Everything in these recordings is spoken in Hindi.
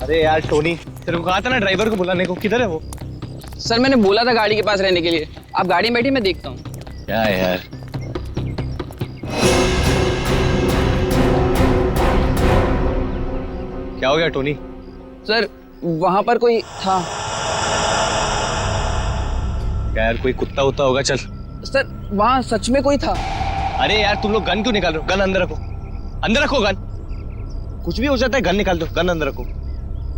अरे यार टोनी, तेरे को कहा था ना ड्राइवर को बुलाने को, किधर है वो? सर मैंने बोला था गाड़ी के पास रहने के लिए। आप गाड़ी में बैठी, मैं देखता हूँ। क्या है यार? क्या हो गया टोनी? सर वहां पर कोई था। क्या यार, कोई कुत्ता उत्ता होगा? चल। सर वहां सच में कोई था। अरे यार तुम लोग गन क्यों निकाल रहे हो? गन अंदर रखो, अंदर रखो गन। कुछ भी हो जाता है, गन निकाल दो, गन अंदर रखो।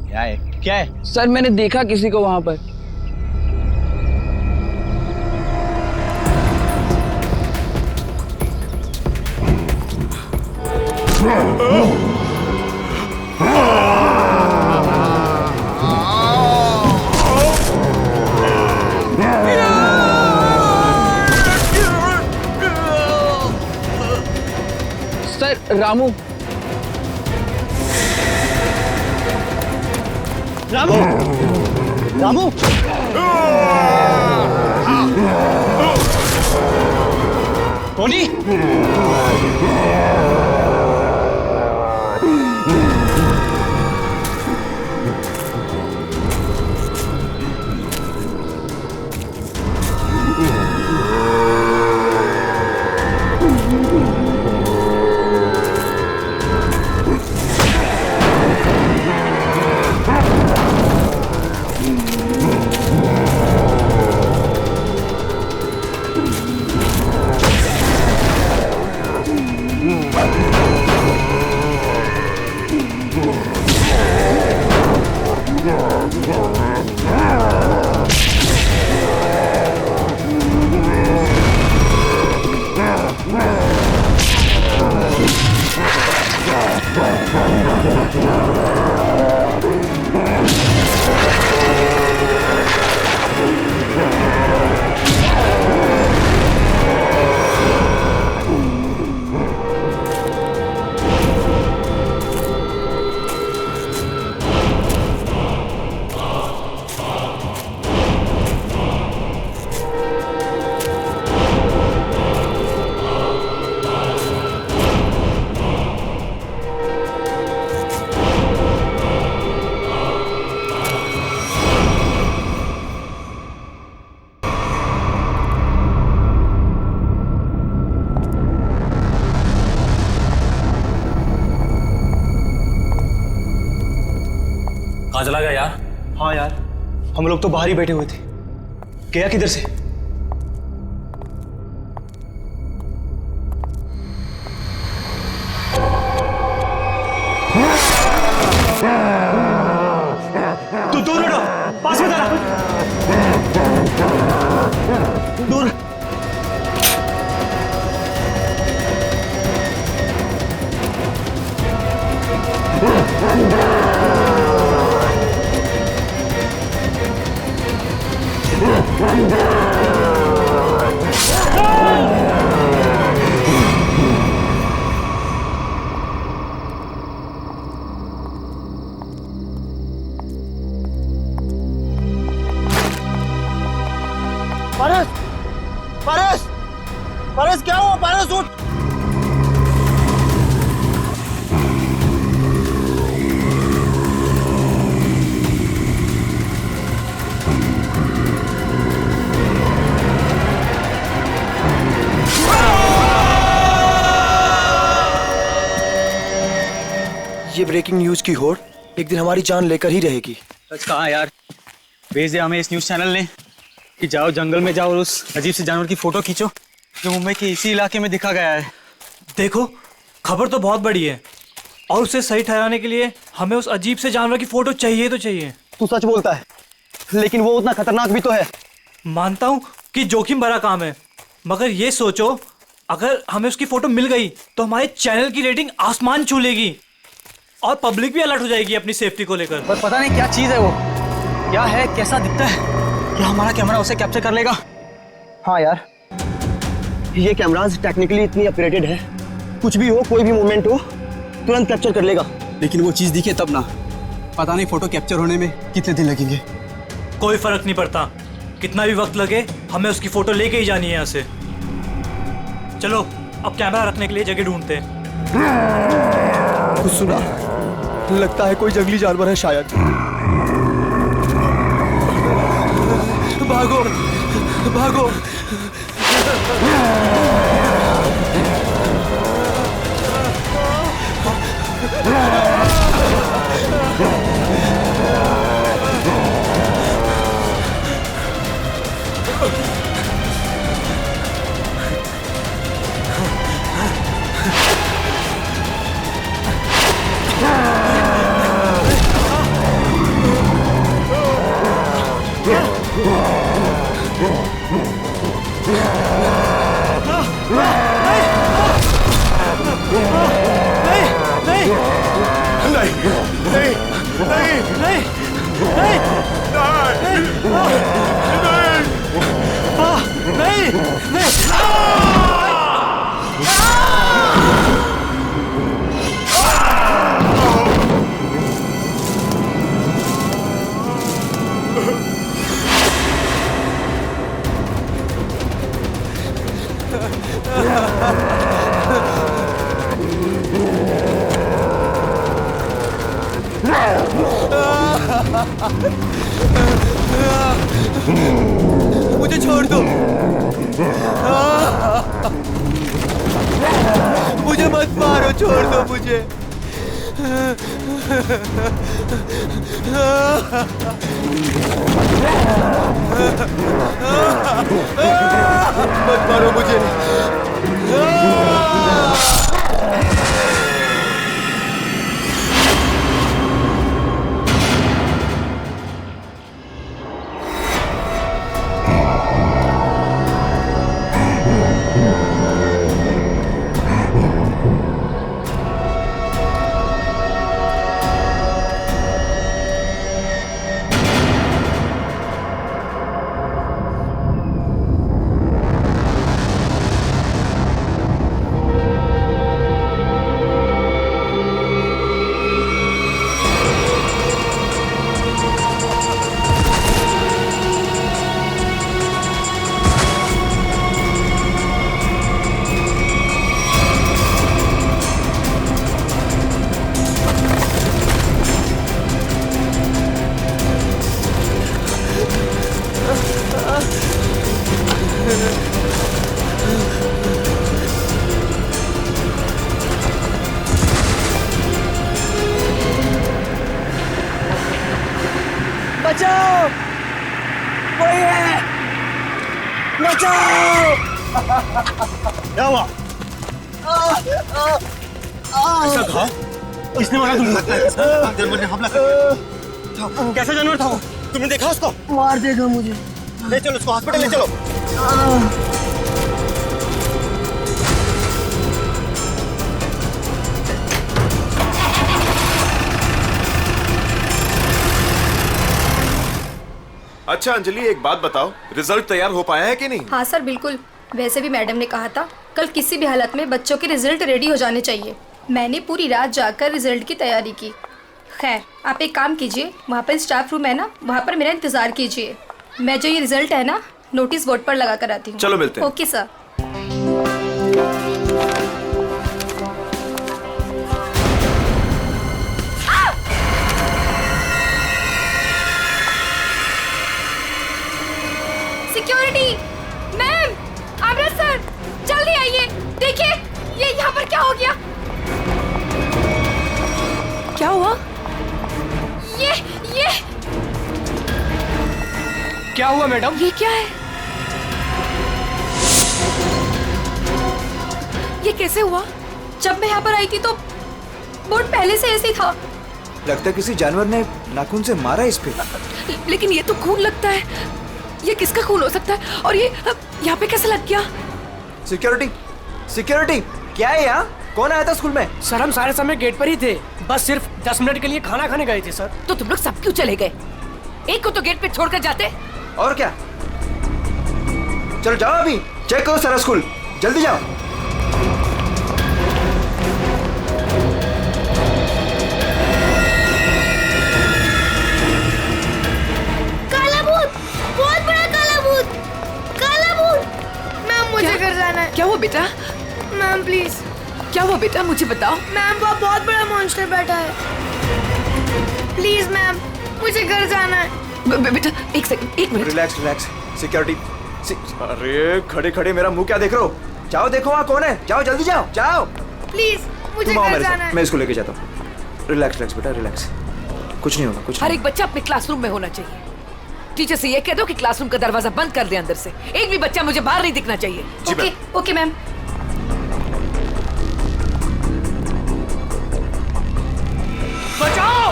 क्या है, क्या है? सर मैंने देखा किसी को वहां पर। सर रामू। रामू, रामू, टोनी। कहाँ चला गया यार? हाँ यार, हम लोग तो बाहर ही बैठे हुए थे। गया किधर से? तू दूर हटो, पास में जरा दूर। पारस, पारस, पारस क्या हुआ? पारस उठ। ये ब्रेकिंग न्यूज की होड़ एक दिन हमारी जान लेकर ही रहेगी। सच कहा यार, भेज दे हमें इस न्यूज चैनल ने कि जाओ जंगल में जाओ और उस अजीब से जानवर की फोटो खींचो जो मुंबई के इसी इलाके में दिखा गया है। देखो, खबर तो बहुत बड़ी है और उसे सही ठहराने के लिए हमें उस अजीब से जानवर की फोटो चाहिए तो चाहिए। तू सच बोलता है, लेकिन वो उतना खतरनाक भी तो है। मानता हूँ कि जोखिम भरा काम है, मगर ये सोचो अगर हमें उसकी फोटो मिल गई तो हमारे चैनल की रेटिंग आसमान छू लेगी और पब्लिक भी अलर्ट हो जाएगी अपनी सेफ्टी को लेकर। पर पता नहीं क्या चीज है वो, क्या है, कैसा दिखता है, क्या हमारा कैमरा उसे कैप्चर कर लेगा? हाँ यार, ये कैमराज टेक्निकली इतनी अपग्रेडेड है, कुछ भी हो, कोई भी मूवमेंट हो, तुरंत कैप्चर कर लेगा। लेकिन वो चीज दिखे तब ना, पता नहीं फोटो कैप्चर होने में कितने दिन लगेंगे। कोई फर्क नहीं पड़ता, कितना भी वक्त लगे हमें उसकी फोटो लेके ही जानी है यहाँ से। चलो अब कैमरा रखने के लिए जगह ढूंढते हैं। कुछ सुना? लगता है कोई जंगली जानवर है शायद। भागो भागो। मुझे छोड़ दो। मुझे मत मारो, छोड़ दो मुझे। मत मारो मुझे। बचाओ, कोई है, बचाओ। क्या हुआ? ऐसा घाव किसने मारा तुमको? जानवर ने हमला कर दिया। कैसा जानवर था वो? तुमने देखा उसको? मार देगा मुझे। ले चलो उसको हॉस्पिटल ले चलो। अच्छा अंजलि, एक बात बताओ, रिजल्ट तैयार हो पाया है कि नहीं? हाँ सर, बिल्कुल। वैसे भी मैडम ने कहा था कल किसी भी हालत में बच्चों के रिजल्ट रेडी हो जाने चाहिए। मैंने पूरी रात जाकर रिजल्ट की तैयारी की। खैर, आप एक काम कीजिए, वहाँ पर स्टाफ रूम है ना, वहाँ पर मेरा इंतजार कीजिए। मैं जो ये रिजल्ट है ना, नोटिस बोर्ड पर लगा कर आती हूँ। चलो मिलते हैं। Okay sir. Security ma'am, Amrat sir, जल्दी आइए। देखिए ये यहाँ पर क्या हो गया? क्या हुआ? ये क्या हुआ मैडम? ये क्या है? ये कैसे हुआ? जब मैं यहाँ पर आई थी तो बोर्ड पहले से ऐसे ही था। लगता है किसी जानवर ने नाखून से मारा इस पे। लेकिन ये तो खून लगता है। ये किसका खून हो सकता है? और ये यहाँ पे कैसे लग गया? सिक्योरिटी, सिक्योरिटी, क्या है यहाँ? कौन आया था स्कूल में? सर हम सारे समय गेट पर ही थे, बस सिर्फ 10 मिनट के लिए खाना खाने गए थे सर। तो तुम लोग सब क्यों चले गए? एक को तो गेट पे छोड़कर जाते। और क्या? चलो जाओ, अभी चेक करो सारा स्कूल, जल्दी जाओ। काला भूत, बहुत बड़ा काला भूत, काला भूत। मैम मुझे घर जाना है। क्या हुआ बेटा? Ma'am please. क्या हुआ बेटा, मुझे बताओ। मैम वहाँ बहुत बड़ा मॉन्स्टर बैठा है। मुझे घर जाना है। बेटा एक सेकंड, एक मिनट। Relax relax. सिक्योरिटी। अरे खड़े खड़े मेरा मुंह क्या देख रहे हो? जाओ देखो वहाँ कौन है, जाओ जल्दी जाओ जाओ। प्लीज मुझे तुम आओ घर मेरे जाना साथ, है। मैं इसको लेके जाता हूँ। रिलैक्स रिलैक्स बेटा रिलैक्स, कुछ नहीं होगा कुछ हर नहीं। एक बच्चा अपने क्लासरूम में होना चाहिए। टीचर से ये कह दो कि क्लासरूम का दरवाजा बंद कर दे अंदर से। एक भी बच्चा मुझे बाहर नहीं दिखना चाहिए। Okay okay ma'am. बचाओ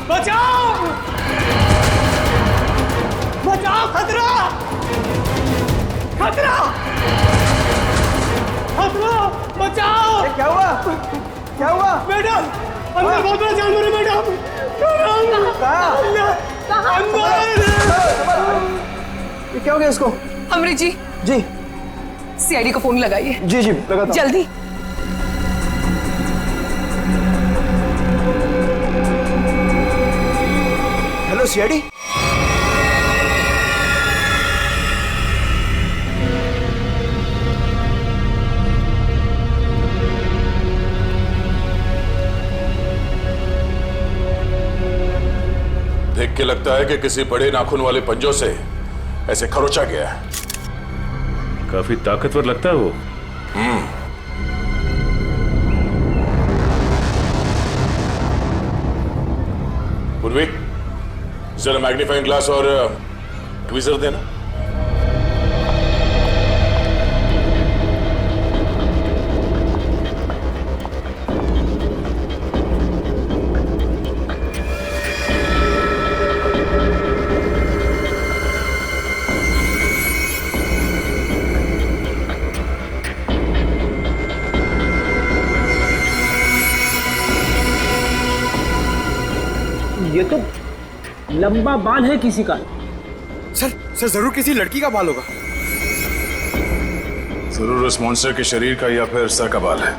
बचाओ बचाओ, खतरा खतरा खतरा, बचाओ। क्या हुआ क्या हुआ? मैडम अंदर बहुत बड़ा जानवर है मैडम। ये क्या हो गया इसको? अमृत जी जी सीआईडी को फोन लगाइए। जी जी लगाता हूं। जल्दी। Hello CID. देख के लगता है कि किसी बड़े नाखून वाले पंजों से ऐसे खरोचा गया है। काफी ताकतवर लगता है वो। पूर्वी जरा मैग्नीफाइंग ग्लास और ट्वीजर देना। ये तो लंबा बाल है किसी का। सर जरूर किसी लड़की का बाल होगा। जरूर उस मॉन्स्टर के शरीर का या फिर सर का बाल है।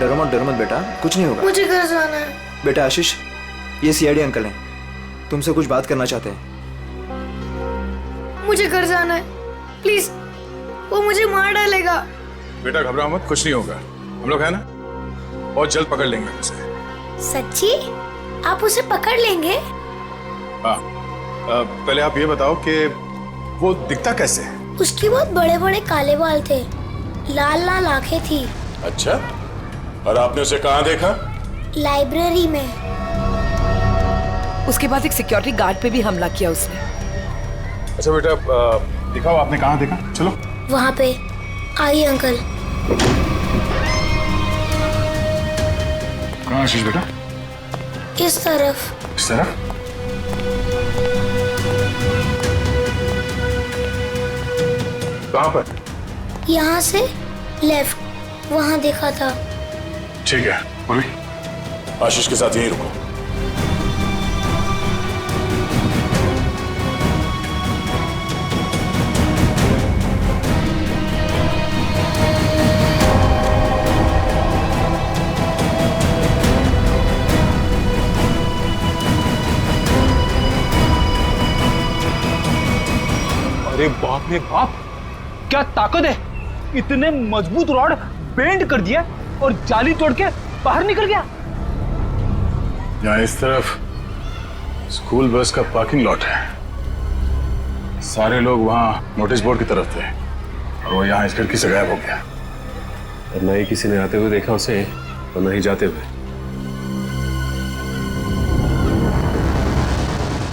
डरो मत बेटा, कुछ नहीं होगा। मुझे घर जाना है। बेटा आशीष, ये सीआईडी अंकल हैं, तुमसे कुछ बात करना चाहते हैं। मुझे घर जाना है, प्लीज। वो मुझे मार डालेगा। बेटा घबराओ मत, कुछ नहीं होगा। हम लोग है ना, बहुत जल्द पकड़ लेंगे उसे। सच्ची? आप उसे पकड़ लेंगे? हाँ, पहले आप ये बताओ कि वो दिखता कैसे है? उसके बहुत बड़े बड़े काले बाल थे, लाल लाल आंखें थी। अच्छा, और आपने उसे कहाँ देखा? लाइब्रेरी में। उसके बाद एक सिक्योरिटी गार्ड पे भी हमला किया उसने। अच्छा बेटा, दिखाओ आपने कहाँ देखा। चलो वहाँ पे। आइए अंकल। कहाँ आशीष बेटा? इस तरफ। इस तरफ? कहाँ पर? यहाँ से लेफ्ट, वहाँ देखा था। ठीक है, बोली। आशीष के साथ यहीं रुको। अरे बाप रे बाप, क्या ताकत है! इतने मजबूत रॉड बेंड कर दिया और जाली तोड़ के बाहर निकल गया। यहाँ इस तरफ स्कूल बस का पार्किंग लॉट है। सारे लोग वहाँ नोटिस बोर्ड की तरफ थे और वो यहाँ इस खिड़की से गायब हो गया। और ना ही किसी ने आते हुए देखा उसे और ना ही जाते हुए।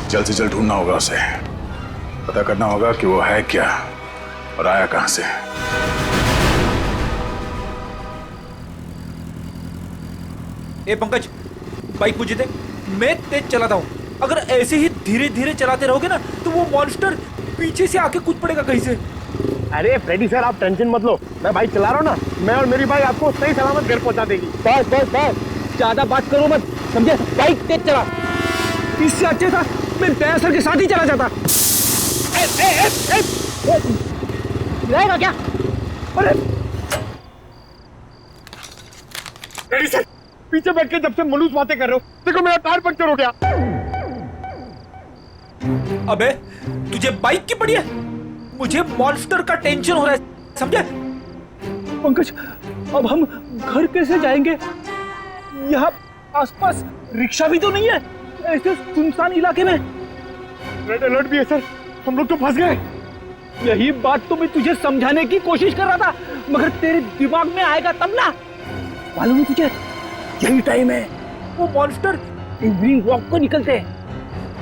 जल्द से जल्द ढूंढना होगा उसे, पता करना होगा कि वो है क्या और आया कहां से। ए पंकज, बाइक मुझे दे, मैं तेज चलाता हूँ। अगर ऐसे ही धीरे धीरे चलाते रहोगे ना तो वो मॉन्स्टर पीछे से आके कूद पड़ेगा कहीं से। अरे फ्रेडी सर, आप टेंशन मत लो, मैं बाइक चला रहा हूँ ना, मैं और मेरी बाइक आपको सही सलामत घर पहुंचा देगी। बस बस बस, ज्यादा बात करो मत, समझे? बाइक तेज चला। इससे अच्छा था मैं दया सर के साथ ही चला जाता। रहेगा क्या? अरे फ्रेडी सर, पीछे बैठ के जब से मलूस बातें कर रहे हो, देखो मेरा टायर पंक्चर हो गया। अबे तुझे बाइक की पड़ी है, मुझे मॉन्स्टर का टेंशन हो रहा है, समझे? पंकज, अब हम घर कैसे जाएंगे? यहाँ आसपास रिक्शा भी तो नहीं है। ऐसे सुनसान इलाके में? रेड अलर्ट भी है सर, हम लोग तो फंस गए। यही बात तो मैं तुझे समझाने की कोशिश कर रहा था, मगर तेरे दिमाग में आएगा तब ना। मालूम है तुझे, यही टाइम है वो मॉन्स्टर इवनिंग वॉक को निकलते हैं,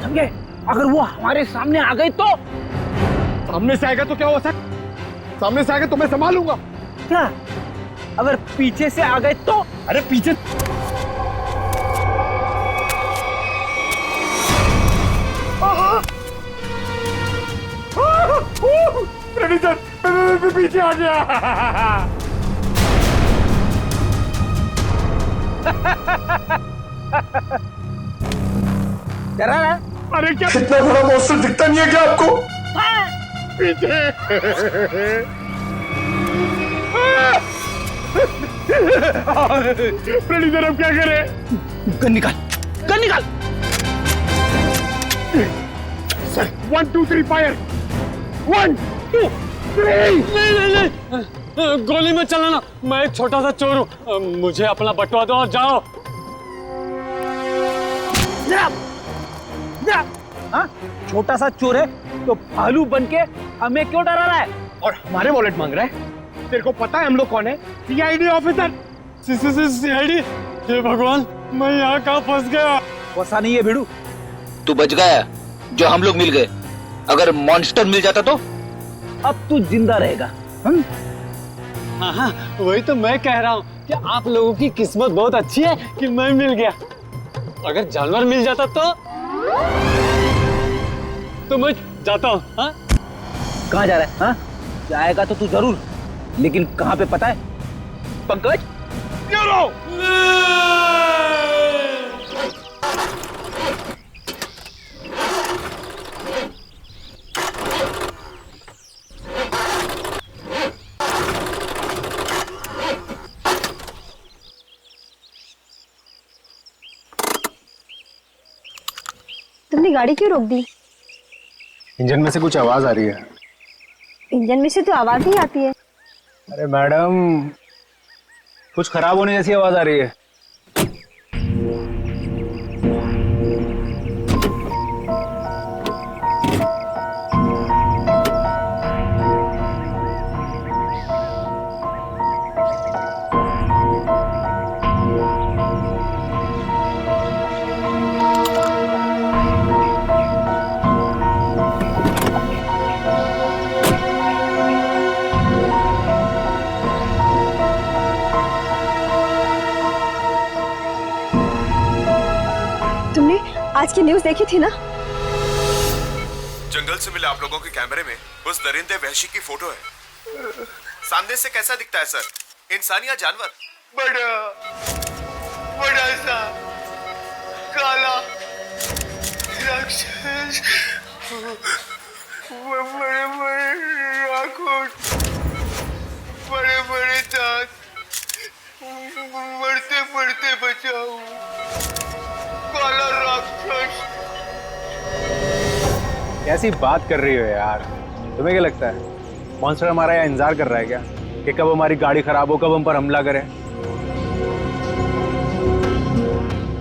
समझे? अगर वो हमारे सामने आ गए तो? सामने से आएगा तो क्या हुआ सर? सामने से आएगा तो मैं संभालूंगा। क्या? अगर पीछे से आ गए तो? अरे पीछे सर, पीछे आ गया। डरा ना? अरे क्या इतना बड़ा मॉन्स्टर दिखता नहीं है क्या आपको? पीछे। प्रेडिटर अब क्या करें? गन निकाल, गन निकाल। Sir 1 2 3 fire. 1 2 3। नहीं, गोली में चलाना, मैं एक छोटा सा चोर हूँ, मुझे अपना बटवा दो और जाओ। हाँ? छोटा सा चोर है तो भालू बन के हमें क्यों डरा रहा है और हमारे वॉलेट मांग रहा है? तेरे को पता है हम लोग कौन है? CID officer. सीआईडी? हे भगवान, मैं यहाँ कहाँ फंस गया? फंसा नहीं है भिड़ू, तू बच गया जो हम लोग मिल गए। अगर मॉन्स्टर मिल जाता तो? अब तू जिंदा रहेगा। हाँ, वही तो मैं कह रहा हूँ कि आप लोगों की किस्मत बहुत अच्छी है कि मैं मिल गया। अगर जानवर मिल जाता तो मैं जाता हूँ। हाँ? कहाँ जा रहा है? हाँ? जाएगा तो तू जरूर, लेकिन कहाँ पे पता है? पंकज? तुमने गाड़ी क्यों रोक दी? इंजन में से कुछ आवाज आ रही है। इंजन में से तो आवाज ही आती है। अरे मैडम, कुछ खराब होने जैसी आवाज आ रही है। आज की न्यूज़ देखी थी ना? जंगल से मिले आप लोगों के कैमरे में उस दरिंदे वहशी की फोटो है। सामने से कैसा दिखता है सर? इंसान या जानवर? बड़ा सा काला राक्षस, बड़े बड़े आंखों, बड़े बड़े दांत, बढ़ते बढ़ते बचाओ, काला राक्षस। कैसी बात कर रही हो यार? तुम्हें क्या लगता है मॉन्स्टर हमारा यहाँ इंतजार कर रहा है क्या कि कब हमारी गाड़ी खराब हो, कब हम पर हमला करे?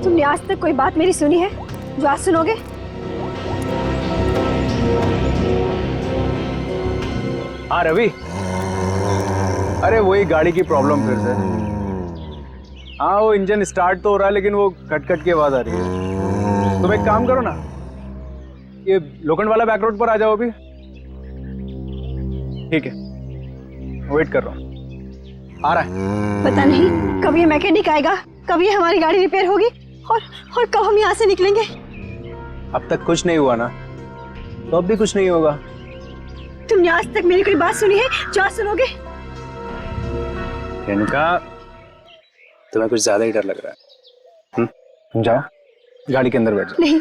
तुमने आज तक कोई बात मेरी सुनी है जो आज सुनोगे? हाँ रवि, अरे वही गाड़ी की प्रॉब्लम फिर से। हाँ, वो इंजन स्टार्ट तो हो रहा है लेकिन वो कट कट की आवाज आ रही है। तुम एक काम करो ना, ये लोखंड वाला बैक रोड पर आ जाओ अभी। ठीक है, वेट कर रहा हूँ, आ रहा है। पता नहीं कब ये मैकेनिक आएगा, कब ये हमारी गाड़ी रिपेयर होगी और कब हम यहाँ से निकलेंगे। अब तक कुछ नहीं हुआ ना, तो अब भी कुछ नहीं होगा। तुमने आज तक मेरी कोई बात सुनी है जो आज सुनोगे? रेणुका, तुम्हें कुछ ज्यादा ही डर लग रहा है। तुम जाओ, गाड़ी के अंदर बैठ जाओ। नहीं,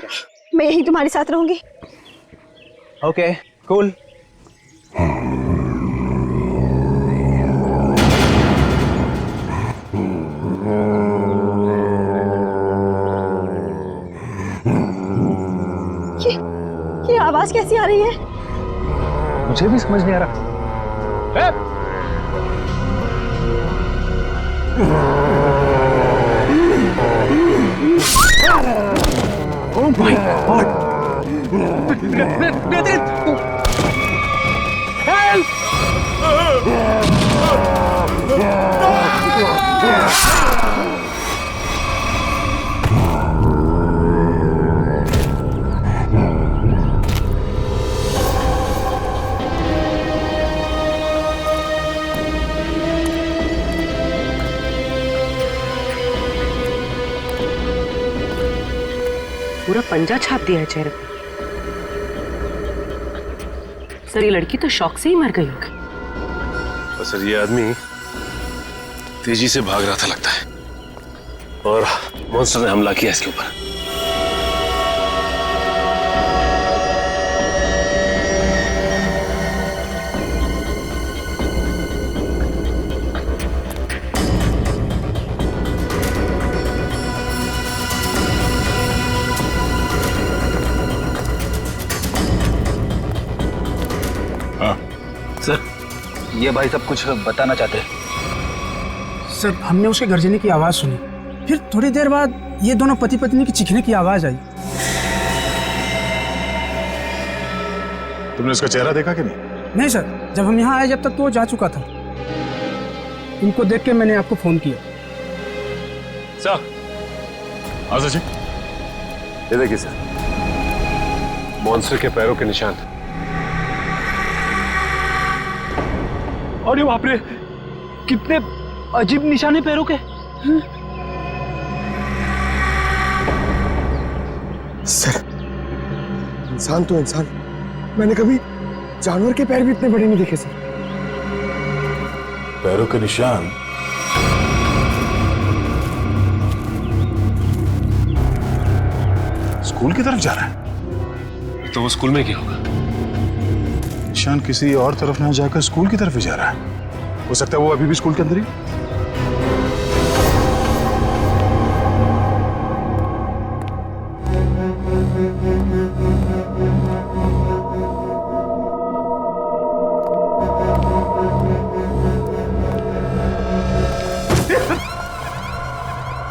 मैं यहीं तुम्हारे साथ रहूंगी। Okay, cool. ये आवाज कैसी आ रही है? मुझे भी समझ नहीं आ रहा। ओम, माय गॉड। पूरा पंजा छाप दिया है चेहरे पे। सर ये लड़की तो शौक से ही मर गई होगी। सर ये आदमी तेजी से भाग रहा था लगता है और मॉन्स्टर ने हमला किया इसके ऊपर। सर ये भाई सब कुछ बताना चाहते हैं। सर हमने उसके गर्जने की आवाज सुनी, फिर थोड़ी देर बाद ये दोनों पति पत्नी की चीखने की आवाज आई। तुमने उसका चेहरा देखा कि नहीं? नहीं सर, जब हम यहाँ आए जब तक तो वो जा चुका था। उनको देख के मैंने आपको फोन किया। सर हाँ सचिन, ये देखिए सर, मॉन्स्टर के पैरों के निशान। अरे बाप रे, कितने अजीब निशाने पैरों के। सर इंसान तो इंसान, मैंने कभी जानवर के पैर भी इतने बड़े नहीं देखे सर। पैरों के निशान? स्कूल की तरफ जा रहा है? तो वो स्कूल में क्या होगा? निशान किसी और तरफ ना जाकर स्कूल की तरफ ही जा रहा है। हो सकता है वो अभी भी स्कूल के अंदर ही।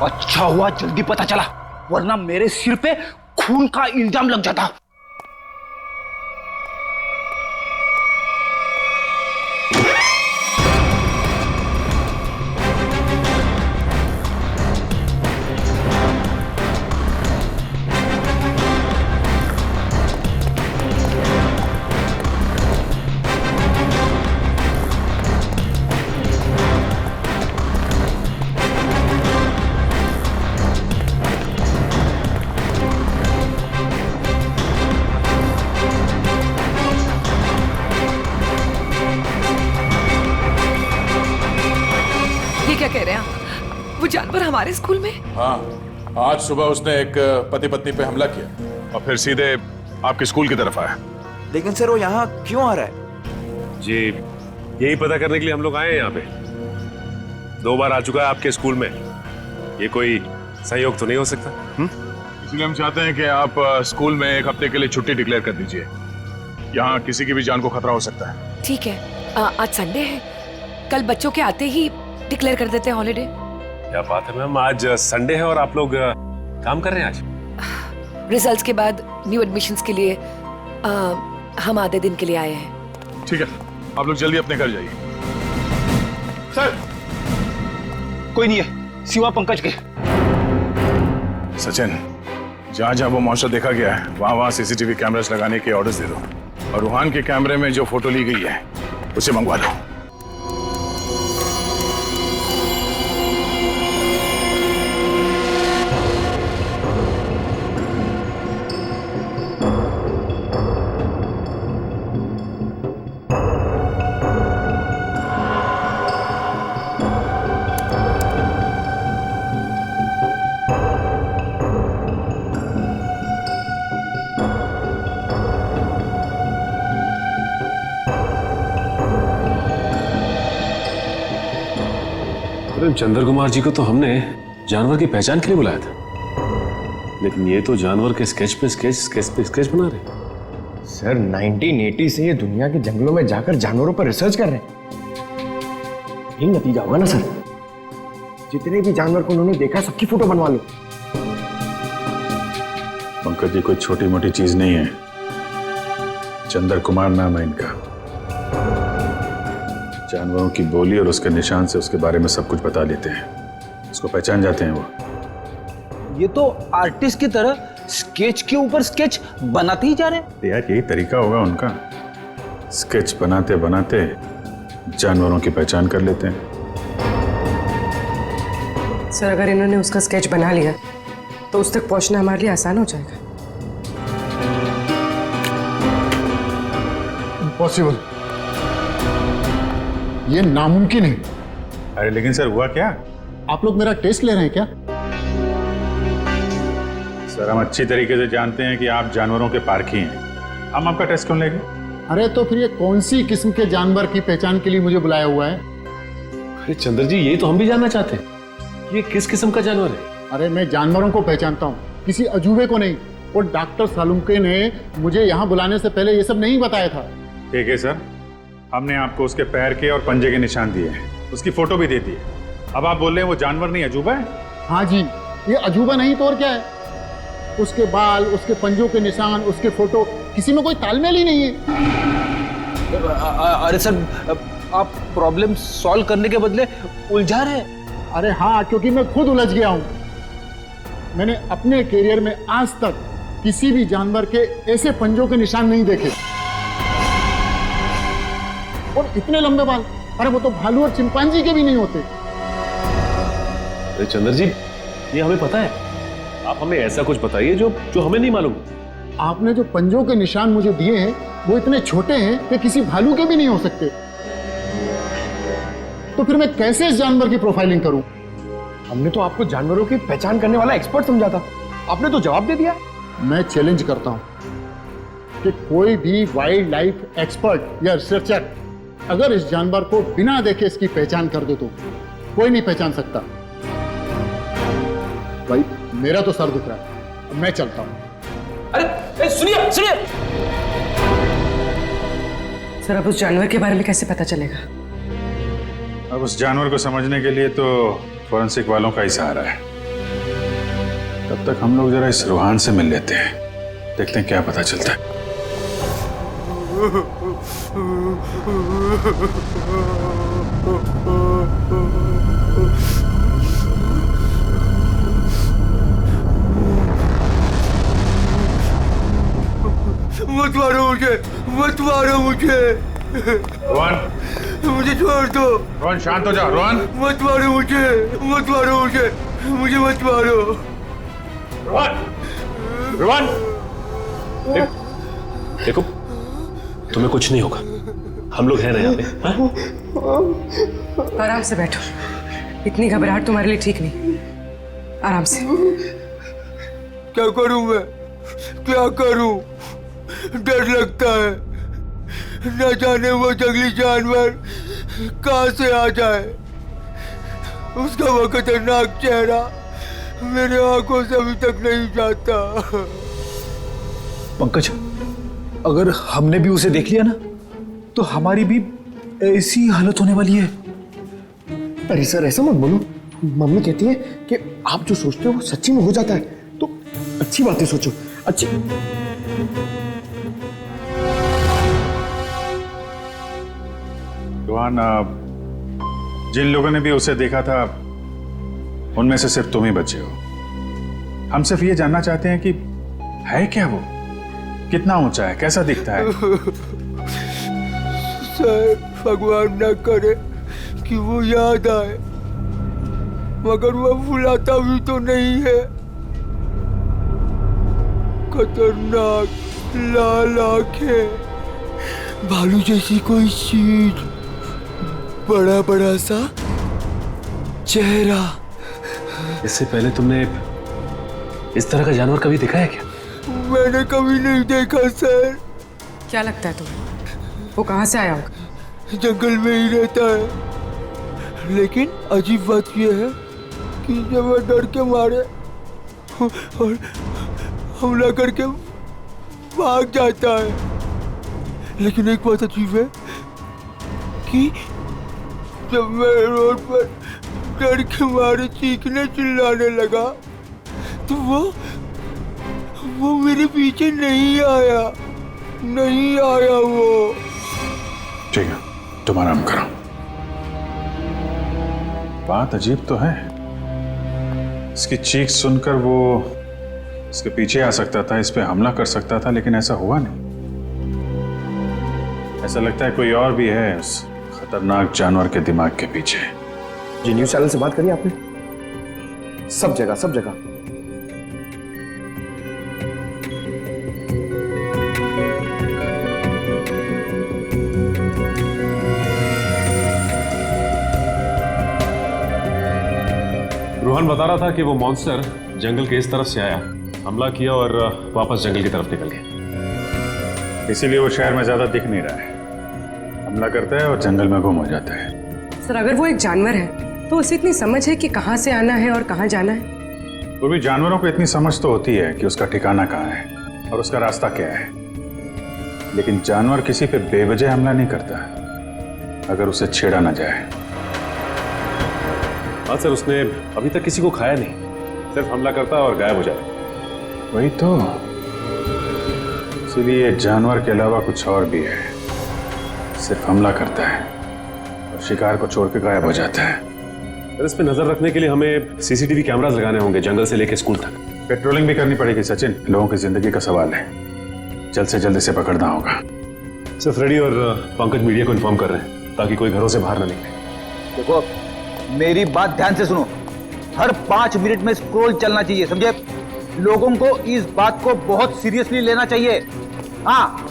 अच्छा हुआ जल्दी पता चला, वरना मेरे सिर पे खून का इल्जाम लग जाता। ये क्या कह रहे हैं आप? वो जानवर हमारे स्कूल में? हाँ, आज सुबह उसने एक पति पत्नी पे हमला किया और फिर सीधे आपके स्कूल की तरफ आया। लेकिन सर वो यहाँ क्यों आ रहा है? जी यही पता करने के लिए हम लोग आए हैं यहाँ पे। 2 बार आ चुका है आपके स्कूल में, ये कोई सहयोग तो नहीं हो सकता? इसलिए हम चाहते हैं कि आप स्कूल में 1 हफ्ते के लिए छुट्टी डिक्लेयर कर दीजिए। यहाँ किसी की भी जान को खतरा हो सकता है। ठीक है, आज संडे है, कल बच्चों के आते ही डिक्लेयर कर देते हैं हॉलिडे। क्या बात है मैम, आज संडे है और आप लोग काम कर रहे हैं आज? रिजल्ट्स के बाद न्यू एडमिशन्स के लिए हम आधे दिन के लिए आए हैं। ठीक है, आप लोग जल्दी अपने घर जाइए। सर कोई नहीं है सिवा पंकज के। सचिन, जहाँ जहाँ वो मॉन्स्टर देखा गया है वहाँ सीसीटीवी कैमरास लगाने के ऑर्डर्स दे दो और रूहान के कैमरे में जो फोटो ली गई है उसे मंगवा लो। चंद्र कुमार जी को तो हमने जानवर की पहचान के लिए बुलाया था, लेकिन ये तो जानवर के स्केच पे स्केच बना रहे। सर 1980 से ये दुनिया के जंगलों में जाकर जानवरों पर रिसर्च कर रहे हैं। यही नतीजा होगा ना सर। जितने भी जानवर को उन्होंने देखा सबकी फोटो बनवा लो। पंकज जी कोई छोटी मोटी चीज नहीं है। चंद्र कुमार नाम है इनका। जानवरों की बोली और उसके निशान से उसके बारे में सब कुछ बता लेते हैं, उसको पहचान जाते हैं वो। ये तो आर्टिस्ट की तरह स्केच के ऊपर स्केच बनाते ही जा रहे हैं। यार यही तरीका होगा उनका, स्केच बनाते बनाते जानवरों की पहचान कर लेते हैं। सर अगर इन्होंने उसका स्केच बना लिया तो उस तक पहुंचना हमारे लिए आसान हो जाएगा। इम्पॉसिबल, ये नामुमकिन है। अरे लेकिन सर हुआ क्या? आप लोग मेरा टेस्ट ले रहे हैं क्या? सर हम अच्छी तरीके से जानते हैं कि आप जानवरों के पारखी हैं, हम आपका टेस्ट क्यों लेंगे? अरे तो फिर ये कौन सी किस्म के जानवर की पहचान के लिए मुझे बुलाया हुआ है? अरे चंद्र जी यही तो हम भी जानना चाहते हैं, ये किस किस्म का जानवर है? अरे मैं जानवरों को पहचानता हूँ, किसी अजूबे को नहीं। और डॉक्टर सालुंके ने मुझे यहाँ बुलाने से पहले ये सब नहीं बताया था। ठीक है सर, हमने आपको उसके पैर के और पंजे के निशान दिए हैं, उसकी फोटो भी दे दी है। अब आप बोल रहे हैं वो जानवर नहीं अजूबा है? हाँ जी, ये अजूबा नहीं तो और क्या है? उसके बाल, उसके पंजों के निशान, उसके फोटो, किसी में कोई तालमेल ही नहीं है। अरे सर, आप प्रॉब्लम सॉल्व करने के बदले उलझा रहे हैं। अरे हाँ, क्योंकि मैं खुद उलझ गया हूँ। मैंने अपने करियर में आज तक किसी भी जानवर के ऐसे पंजों के निशान नहीं देखे, और इतने लंबे बाल। अरे वो तो भालू और चिंपांजी के भी नहीं होते। अरे चंद्र जी ये हमें पता है, आप हमें ऐसा कुछ बताइए जो हमें नहीं मालूम। आपने जो पंजों के निशान मुझे दिए हैं वो इतने छोटे हैं कि किसी भालू के भी नहीं हो सकते। तो फिर मैं कैसे इस जानवर की प्रोफाइलिंग करूं? हमने तो आपको जानवरों की पहचान करने वाला एक्सपर्ट समझा था, आपने तो जवाब दे दिया। मैं चैलेंज करता हूं कि कोई भी वाइल्ड लाइफ एक्सपर्ट या रिसर्चर अगर इस जानवर को बिना देखे इसकी पहचान कर दे तो कोई नहीं पहचान सकता। भाई मेरा तो सर दुख रहा है, अब मैं चलता हूं। अरे सुनिए सुनिए सर अब उस जानवर के बारे में कैसे पता चलेगा? अब उस जानवर को समझने के लिए तो फॉरेंसिक वालों का ही सहारा है। तब तक हम लोग जरा इस रूहान से मिल लेते हैं, देखते हैं क्या पता चलता है। मत मारो मुझे, मत मारो मुझे। रोहन, मुझे छोड़ दो। रोहन शांत हो जाओ। रोहन मत मारो मुझे, मत मारो मुझे, मुझे मत मारो। रोहन, रोहन देखो तुम्हें कुछ नहीं होगा, हम लोग हैं ना यहाँ पे। आराम से बैठो, इतनी घबराहट तुम्हारे लिए ठीक नहीं। आराम से। क्या करूं मैं, क्या करूं? डर लगता है, न जाने वो जंगली जानवर कहां से आ जाए। उसका वो खतरनाक चेहरा मेरे आंखों से अभी तक नहीं जाता। पंकज, अगर हमने भी उसे देख लिया ना तो हमारी भी ऐसी हालत होने वाली है। अरे सर ऐसा मत बोलो, मम्मी कहती है कि आप जो सोचते हो वो सच्ची में हो जाता है, तो अच्छी बातें सोचो। अच्छी रोहन, जिन लोगों ने भी उसे देखा था उनमें से सिर्फ तुम ही बचे हो। हम सिर्फ ये जानना चाहते हैं कि है क्या वो, कितना ऊंचा है, कैसा दिखता है। सर भगवान न करे कि वो याद आए, मगर वो भुलाता भी तो नहीं है। खतरनाक लाल आंखें, भालू जैसी कोई चीज, बड़ा बड़ा सा चेहरा। इससे पहले तुमने इस तरह का जानवर कभी देखा है क्या? मैंने कभी नहीं देखा सर। क्या लगता है तुम्हें वो कहाँ से आया होगा? जंगल में ही रहता है, लेकिन अजीब बात यह है कि जब वह डर के मारे और हमला करके भाग जाता है। लेकिन एक बात अजीब है कि जब मैं रोड पर डर के मारे चीखने चिल्लाने लगा तो वो मेरे पीछे नहीं आया, नहीं आया वो। ठीक है, तुम आराम करो। बात अजीब तो है, इसकी चीख सुनकर वो इसके पीछे आ सकता था, इस पे हमला कर सकता था, लेकिन ऐसा हुआ नहीं। ऐसा लगता है कोई और भी है उस खतरनाक जानवर के दिमाग के पीछे। जी न्यूज चैनल से बात करी आपने? सब जगह, सब जगह। रोहन बता रहा था कि वो मॉन्स्टर जंगल के इस तरफ से आया, हमला किया और वापस जंगल की तरफ निकल गया। इसीलिए वो शहर में ज्यादा दिख नहीं रहा है, हमला करता है और जंगल में गुम हो जाता है। सर अगर वो एक जानवर है तो उसे इतनी समझ है कि कहाँ से आना है और कहाँ जाना है? वो भी जानवरों को इतनी समझ तो होती है कि उसका ठिकाना कहाँ है और उसका रास्ता क्या है, लेकिन जानवर किसी पे बेवजह हमला नहीं करता अगर उसे छेड़ा ना जाए। हाँ सर, उसने अभी तक किसी को खाया नहीं, सिर्फ हमला करता है और गायब हो जाता। वही तो, इसीलिए जानवर के अलावा कुछ और भी है, सिर्फ हमला करता है और शिकार को छोड़ के गायब हो जाता है। सर इस पे नजर रखने के लिए हमें सीसीटीवी कैमरास लगाने होंगे जंगल से लेकर स्कूल तक। पेट्रोलिंग भी करनी पड़ेगी सचिन, लोगों की जिंदगी का सवाल है, जल्द से जल्द इसे पकड़ना होगा। सर फ्रेडी और पंकज मीडिया को इन्फॉर्म कर रहे हैं ताकि कोई घरों से बाहर ना निकले। देखो मेरी बात ध्यान से सुनो, हर 5 मिनट में स्क्रॉल चलना चाहिए, समझे? लोगों को इस बात को बहुत सीरियसली लेना चाहिए। हाँ,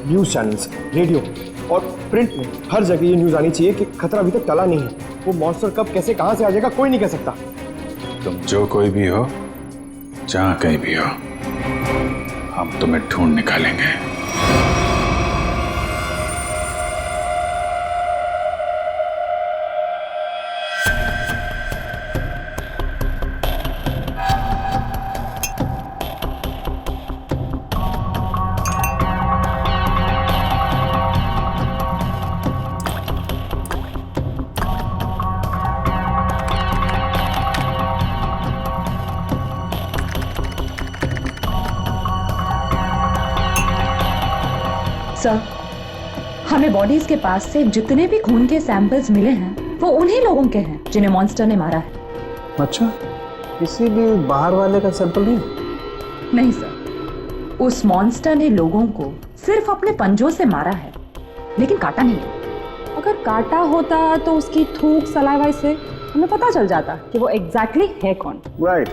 न्यूज चैनल्स, रेडियो और प्रिंट में हर जगह ये न्यूज आनी चाहिए कि खतरा अभी तक टला नहीं है। वो मॉन्स्टर कब कैसे कहां से आ जाएगा कोई नहीं कह सकता। तुम जो कोई भी हो, जहां कहीं भी हो, हम तुम्हें ढूंढ निकालेंगे। सर, हमें बॉडीज के पास से जितने भी खून के सैंपल्स मिले हैं वो उन्हीं लोगों के हैं जिन्हें मॉन्स्टर ने मारा है। अच्छा, किसी भी बाहर वाले का सैंपल नहीं? नहीं सर, उस मॉन्स्टर ने लोगों को सिर्फ अपने पंजों से मारा है, लेकिन काटा नहीं है। अगर काटा होता तो उसकी थूक सलाइवा से हमें पता चल जाता कि वो एग्जैक्टली है कौन। राइट।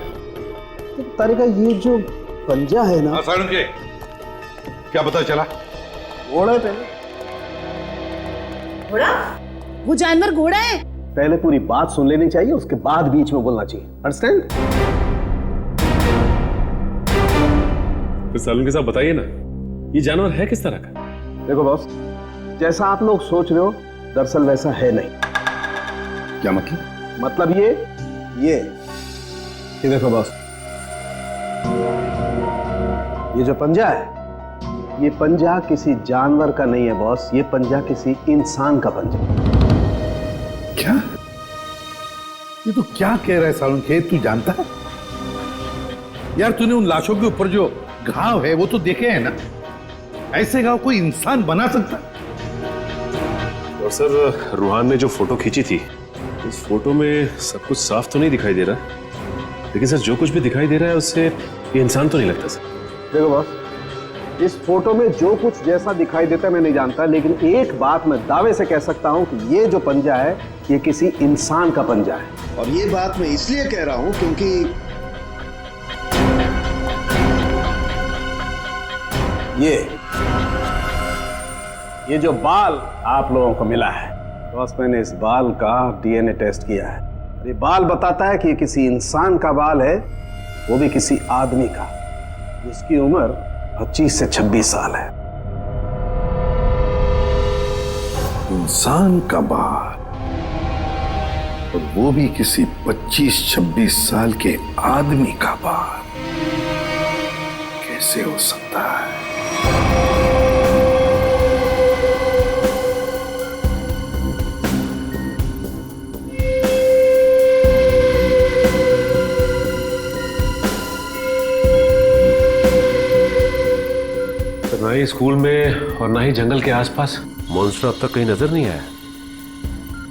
तो तारिका ये जो पंजा है ना, क्या पता चला? घोड़ा है पहले। घोड़ा? वो जानवर घोड़ा है? पहले पूरी बात सुन लेनी चाहिए, उसके बाद बीच में बोलना चाहिए। अंडरस्टैंड? तो सालून के साथ बताइए ना, ये जानवर है किस तरह का? देखो बॉस, जैसा आप लोग सोच रहे हो दरअसल वैसा है नहीं। क्या मतलब? मतलब ये देखो बॉस, ये जो पंजा है, ये पंजा किसी जानवर का नहीं है बॉस, ये पंजा किसी इंसान का पंजा। क्या? ये तो क्या कह रहा है सालून के? तू जानता है यार, तूने उन लाशों के ऊपर जो घाव है वो तो देखे हैं ना, ऐसे घाव कोई इंसान बना सकता? और सर रूहान ने जो फोटो खींची थी, उस फोटो में सब कुछ साफ तो नहीं दिखाई दे रहा, लेकिन सर जो कुछ भी दिखाई दे रहा है उससे ये इंसान तो नहीं लगता सर। देखो बॉस, इस फोटो में जो कुछ जैसा दिखाई देता है मैं नहीं जानता, लेकिन एक बात मैं दावे से कह सकता हूं कि ये जो पंजा है ये किसी इंसान का पंजा है। और ये बात मैं इसलिए कह रहा हूं क्योंकि ये जो बाल आप लोगों को मिला है बॉस, मैंने इस बाल का डीएनए टेस्ट किया है। ये बाल बताता है कि ये किसी इंसान का बाल है, वो भी किसी आदमी का जिसकी उम्र 25 से 26 साल है। इंसान का बाल, और वो भी किसी 25-26 साल के आदमी का बाल, कैसे हो सकता है? ना ही स्कूल में और ना ही जंगल के आसपास मॉन्स्टर अब तक कहीं नजर नहीं आया।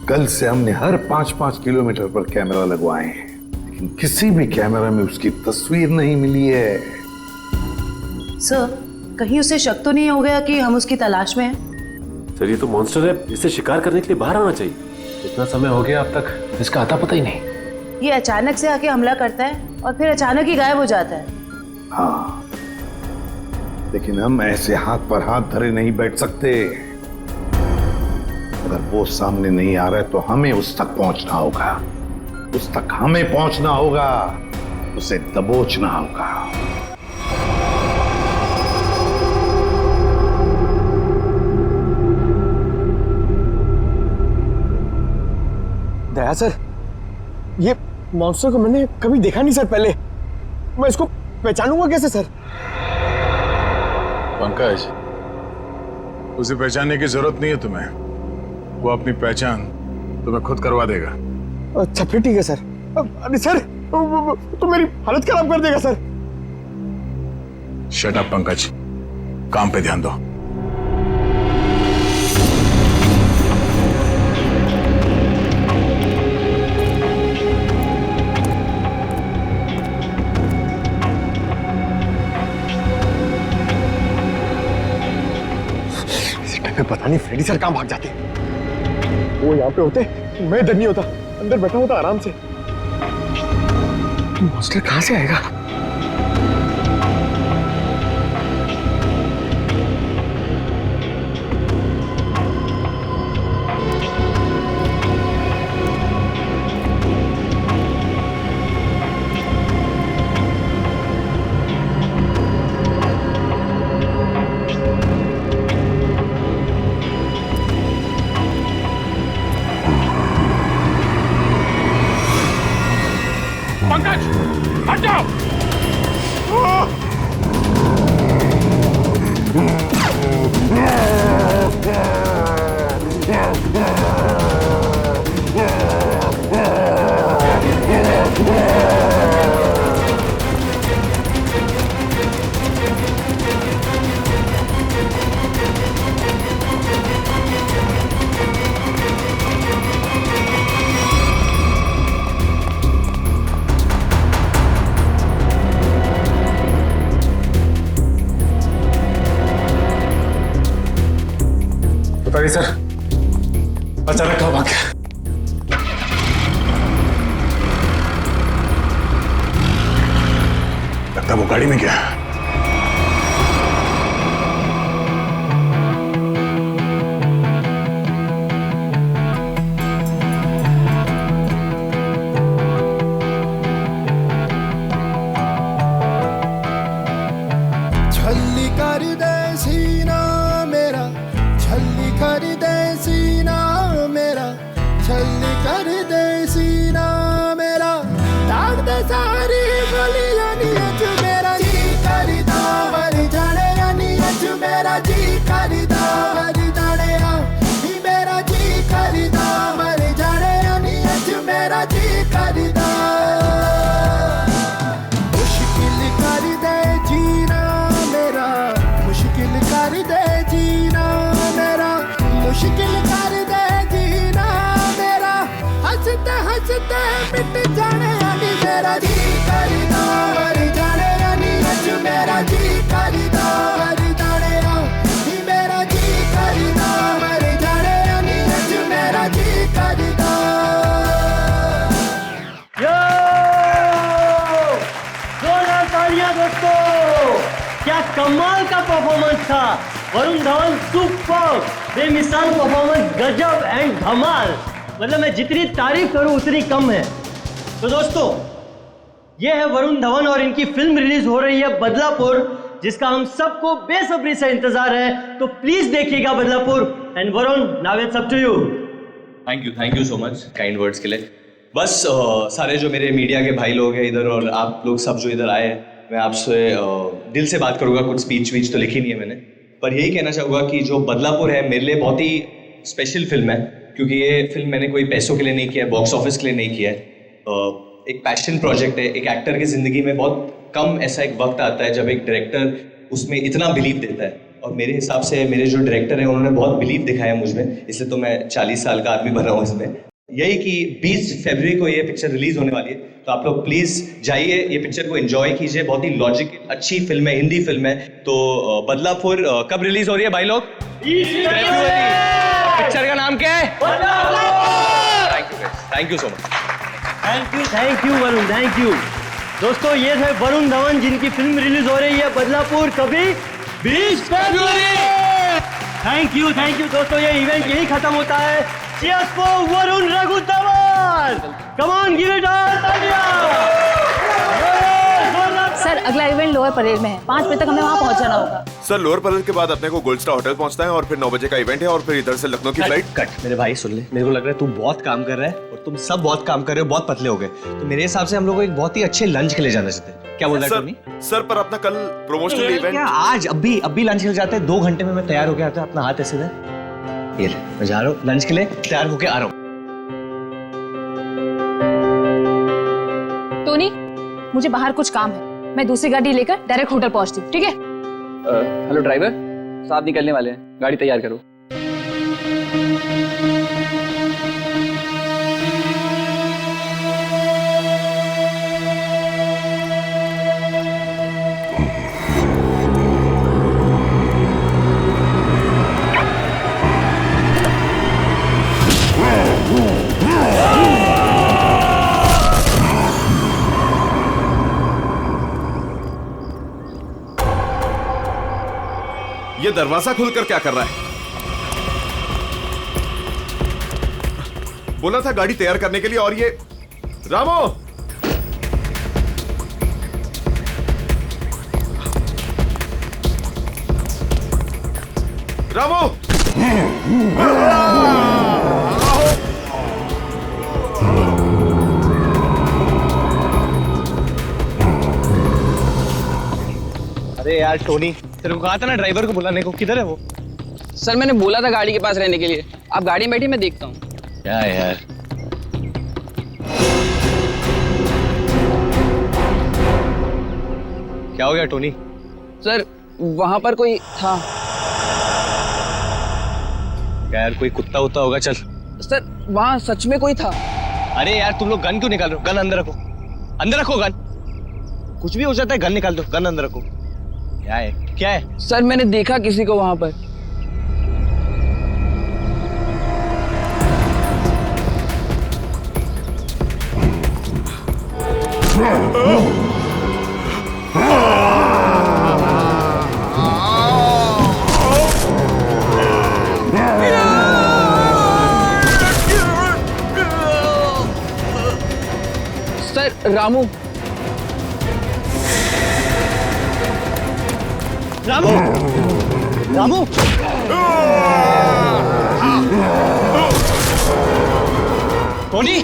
कल से हमने हर 5-5 किलोमीटर पर कैमरा लगवाए हैं, लेकिन किसी भी कैमरा में उसकी तस्वीर नहीं मिली है। सर, कहीं उसे शक तो नहीं हो गया कि हम उसकी तलाश में हैं? सर ये तो मॉन्स्टर है, इसे शिकार करने के लिए बाहर आना चाहिए। इतना समय हो गया अब तक इसका आता पता ही नहीं। ये अचानक से आके हमला करता है और फिर अचानक ही गायब हो जाता है। हाँ, लेकिन हम ऐसे हाथ पर हाथ धरे नहीं बैठ सकते। अगर वो सामने नहीं आ रहा है तो हमें उस तक पहुंचना होगा, उस तक हमें पहुंचना होगा, उसे दबोचना होगा। दया सर, ये मॉन्स्टर को मैंने कभी देखा नहीं सर पहले। मैं इसको पहचानूंगा कैसे सर? पंकज, उसे पहचानने की जरूरत नहीं है तुम्हें, वो अपनी पहचान तुम्हें खुद करवा देगा। अच्छा फिर ठीक है सर। अरे सर, तो मेरी हालत खराब कर देगा सर। शट अप पंकज, काम पे ध्यान दो। पता नहीं फ्रेडी सर कहां भाग जाते। वो यहाँ पे होते, मैं डर नहीं होता, अंदर बैठा होता आराम से। मॉन्स्टर कहां से आएगा? पंकज, हट जाओ। बताइए सर, अचानक कहाँ भाग गया? लगता वो गाड़ी में गया। छल्ली कर दे सीना मेरा, छल्ली कर दे सीना मेरा, छल्ली कर दे सीना मेरा, ताड़ दे सारी गलियां नियत मेरा जी करदा वरी जाने नियत मेरा जी करदा वरी जाने ही मेरा जी करदा वरी जाने नियत मेरा जी करदा। मुश्किल कर दे जीना मेरा, मुश्किल कर दे जीना मेरा, मुश्किल कर दे जीना मेरा, हंसते हंसते मिट जाने अभी मेरा जी करदा वरी जाने अज मेरा जी करदा वरी जाने ही मेरा जी करदा वरी जाने अज मेरा जी करदा। जोरदार तालियां दोस्तों, क्या कमाल का परफॉर्मेंस था। वरुण धवन सुपर, बेमिसाल परफॉर्मेंस, गजब एंड धमाल। मतलब मैं जितनी तारीफ करूं उतनी कम है। तो दोस्तों, ये है वरुण धवन और इनकी फिल्म रिलीज हो रही है बदलापुर, जिसका हम सबको बेसब्री से इंतजार है। तो प्लीज देखिएगा Badlapur. And Varun, now it's up to you. Thank you so much kind words के लिए। बस सारे जो मेरे मीडिया के भाई लोग हैं इधर और आप लोग सब जो इधर आए हैं, मैं आपसे दिल से बात करूंगा। कुछ स्पीच वीच तो लिखी नहीं है मैंने, पर यही कहना चाहूँगा कि जो बदलापुर है मेरे लिए बहुत ही स्पेशल फिल्म है, क्योंकि ये फिल्म मैंने कोई पैसों के लिए नहीं किया है, बॉक्स ऑफिस के लिए नहीं किया है। एक पैशन प्रोजेक्ट है। एक एक्टर की ज़िंदगी में बहुत कम ऐसा एक वक्त आता है जब एक डायरेक्टर उसमें इतना बिलीव देता है और मेरे हिसाब से मेरे जो डायरेक्टर हैं उन्होंने बहुत बिलीव दिखाया मुझ में, इसलिए तो मैं 40 साल का आदमी बना हूँ इसमें। यही कि 20 फरवरी को ये पिक्चर रिलीज होने वाली है, तो आप लोग प्लीज जाइए, ये पिक्चर को एंजॉय कीजिए। बहुत ही लॉजिकल अच्छी फिल्म है, हिंदी फिल्म है। तो बदलापुर कब रिलीज हो रही है भाई लोग? पिक्चर का नाम क्या है? Thank you so much. Thank you Varun, thank you. दोस्तों ये थे वरुण धवन जिनकी फिल्म रिलीज हो रही है बदलापुर कभी 20 फरवरी। थैंक यू दोस्तों, ये इवेंट यही खत्म होता है। Cheers for Varun Raghu Dhawan. Come on, give it all, तालियां। सर अगला इवेंट लोअर परेड में है, 5 बजे तक हमें वहाँ पहुँचना होगा। सर लोअर परेड के बाद अपने को गोल्ड स्टार होटल पहुंचना है और फिर 9 बजे का इवेंट है और फिर इधर से लखनऊ की फ्लाइट। कट मेरे भाई सुन ले, मेरे को लग रहा है तू बहुत काम कर रहा है और तुम सब बहुत काम कर रहे हो, बहुत पतले हो गए। तो मेरे हिसाब से हम लोग को एक बहुत ही अच्छे लंच के लिए जाना चाहिए। क्या बोल रहा है टोनी? सर पर अपना कल प्रमोशनल इवेंट आज अभी लंच के लिए जाते हैं। 2 घंटे में मैं तैयार होके आता हूँ। अपना हाथ ऐसे दे, ये ले, मैं जा रहा हूँ लंच के लिए, तैयार होके आ रहा हूँ। टोनी मुझे बाहर कुछ काम है, मैं दूसरी गाड़ी लेकर डायरेक्ट होटल पहुंचती हूँ, ठीक है? हेलो ड्राइवर साहब, निकलने वाले हैं, गाड़ी तैयार करो। ये दरवाजा खुलकर क्या कर रहा है? बोला था गाड़ी तैयार करने के लिए। और ये रामो, रामो, अरे यार टोनी, तेरे को कहा था ना ड्राइवर को बुलाने को, किधर है वो? सर मैंने बोला था गाड़ी के पास रहने के लिए, आप गाड़ी में बैठिए, मैं देखता हूँ। क्या है यार? क्या हो गया टोनी? सर वहां पर कोई था। क्या यार, कोई कुत्ता उत्ता होगा? चल। सर वहां सच में कोई था। अरे यार तुम लोग गन क्यों निकाल रहे हो? गन अंदर रखो, अंदर रखो गन। कुछ भी हो जाता है, गन निकाल दो, गन अंदर रखो। क्या है? क्या है? सर मैंने देखा किसी को वहां पर। सर रामू। रामू, रामू, टोनी,